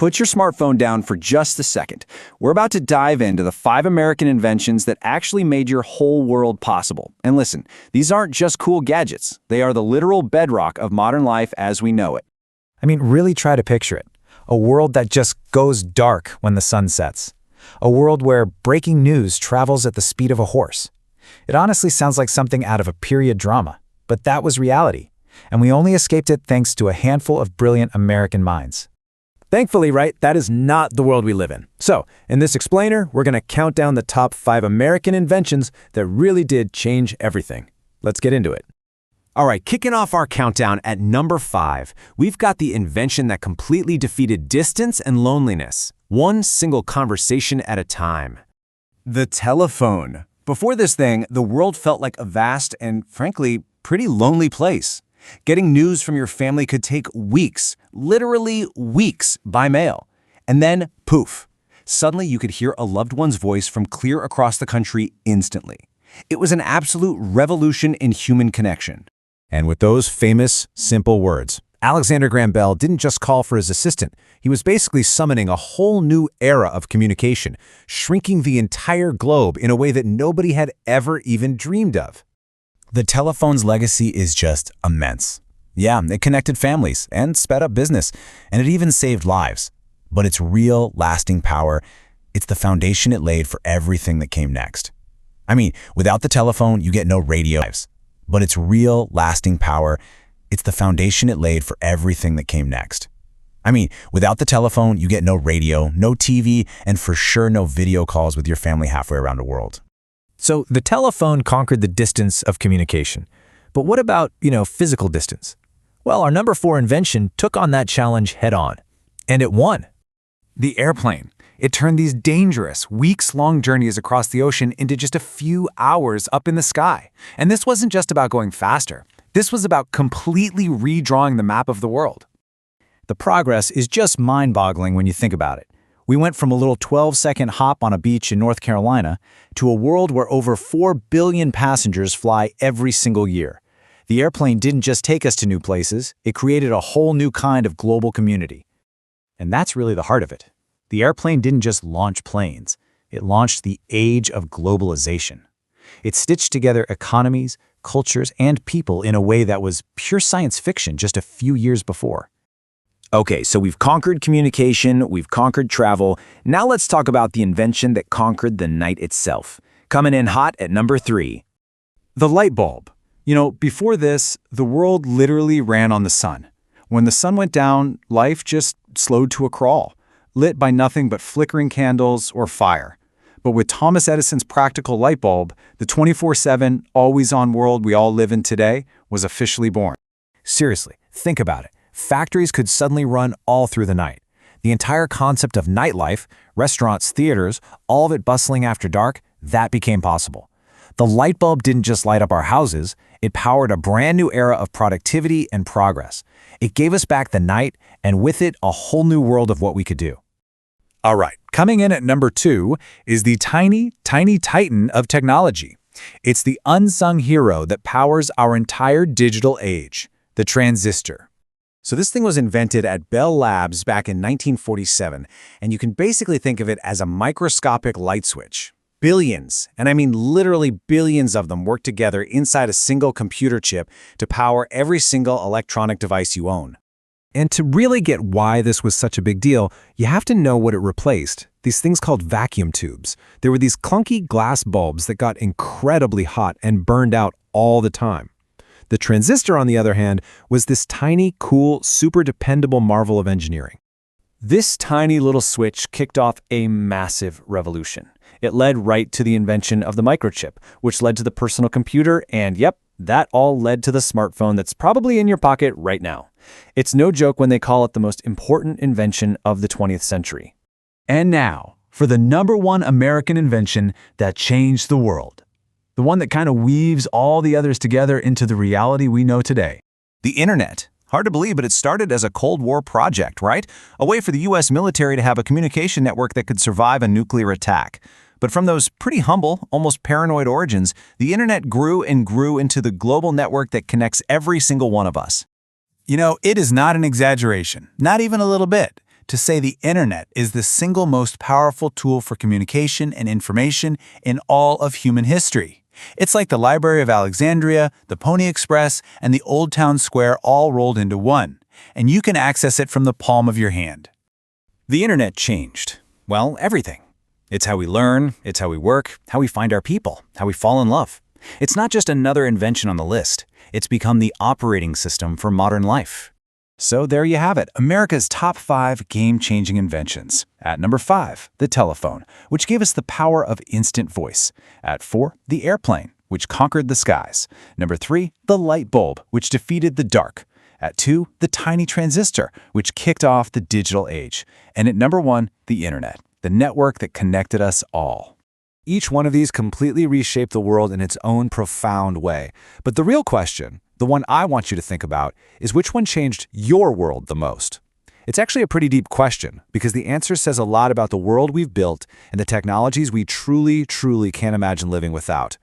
put your smartphone down for just a second. We're about to dive into the 5 American inventions that actually made your whole world possible. And listen, these aren't just cool gadgets. They are the literal bedrock of modern life as we know it. I mean, really try to picture it. A world that just goes dark when the sun sets. A world where breaking news travels at the speed of a horse. It honestly sounds like something out of a period drama, but that was reality. And we only escaped it thanks to a handful of brilliant American minds. Thankfully, right, that is not the world we live in. So, in this explainer, we're going to count down the top 5 American inventions that really did change everything. Let's get into it. All right, kicking off our countdown at number 5, we've got the invention that completely defeated distance and loneliness, one single conversation at a time. The telephone. Before this thing, the world felt like a vast and, frankly, pretty lonely place. Getting news from your family could take weeks, literally weeks, by mail. And then, poof, suddenly you could hear a loved one's voice from clear across the country instantly. It was an absolute revolution in human connection. And with those famous, simple words, Alexander Graham Bell didn't just call for his assistant. He was basically summoning a whole new era of communication, shrinking the entire globe in a way that nobody had ever even dreamed of. The telephone's legacy is just immense. Yeah, it connected families and sped up business, and it even saved lives. But its real, lasting power, it's the foundation it laid for everything that came next. I mean, without the telephone, you get no radio. But its real, lasting power, it's the foundation it laid for everything that came next. I mean, without the telephone, you get no radio, no TV, and for sure no video calls with your family halfway around the world. So the telephone conquered the distance of communication. But what about, physical distance? Well, our number 4 invention took on that challenge head on. And it won. The airplane. It turned these dangerous, weeks-long journeys across the ocean into just a few hours up in the sky. And this wasn't just about going faster. This was about completely redrawing the map of the world. The progress is just mind-boggling when you think about it. We went from a little 12-second hop on a beach in North Carolina to a world where over 4 billion passengers fly every single year. The airplane didn't just take us to new places, it created a whole new kind of global community. And that's really the heart of it. The airplane didn't just launch planes, it launched the age of globalization. It stitched together economies, cultures, and people in a way that was pure science fiction just a few years before. Okay, so we've conquered communication, we've conquered travel. Now let's talk about the invention that conquered the night itself. Coming in hot at number 3. The light bulb. Before this, the world literally ran on the sun. When the sun went down, life just slowed to a crawl, lit by nothing but flickering candles or fire. But with Thomas Edison's practical light bulb, the 24/7, always-on world we all live in today was officially born. Seriously, think about it. Factories could suddenly run all through the night. The entire concept of nightlife, restaurants, theaters, all of it bustling after dark, that became possible. The light bulb didn't just light up our houses, it powered a brand new era of productivity and progress. It gave us back the night, and with it, a whole new world of what we could do. All right, coming in at number 2 is the tiny, tiny titan of technology. It's the unsung hero that powers our entire digital age, the transistor. So this thing was invented at Bell Labs back in 1947, and you can basically think of it as a microscopic light switch. Billions, and I mean literally billions of them work together inside a single computer chip to power every single electronic device you own. And to really get why this was such a big deal, you have to know what it replaced. These things called vacuum tubes. There were these clunky glass bulbs that got incredibly hot and burned out all the time. The transistor, on the other hand, was this tiny, cool, super dependable marvel of engineering. This tiny little switch kicked off a massive revolution. It led right to the invention of the microchip, which led to the personal computer, and yep, that all led to the smartphone that's probably in your pocket right now. It's no joke when they call it the most important invention of the 20th century. And now, for the number 1 American invention that changed the world. The one that kind of weaves all the others together into the reality we know today. The internet. Hard to believe, but it started as a Cold War project, right? A way for the US military to have a communication network that could survive a nuclear attack. But from those pretty humble, almost paranoid origins, the internet grew and grew into the global network that connects every single one of us. It is not an exaggeration, not even a little bit, to say the internet is the single most powerful tool for communication and information in all of human history. It's like the Library of Alexandria, the Pony Express, and the Old Town Square all rolled into one, and you can access it from the palm of your hand. The internet changed, well, everything. It's how we learn, it's how we work, how we find our people, how we fall in love. It's not just another invention on the list. It's become the operating system for modern life. So there you have it, America's top 5 game-changing inventions. At number 5, the telephone, which gave us the power of instant voice. At 4, the airplane, which conquered the skies. Number 3, the light bulb, which defeated the dark. At 2, the tiny transistor, which kicked off the digital age. And at number 1, the internet, the network that connected us all. Each one of these completely reshaped the world in its own profound way. But the real question, the one I want you to think about, is which one changed your world the most? It's actually a pretty deep question, because the answer says a lot about the world we've built and the technologies we truly can't imagine living without.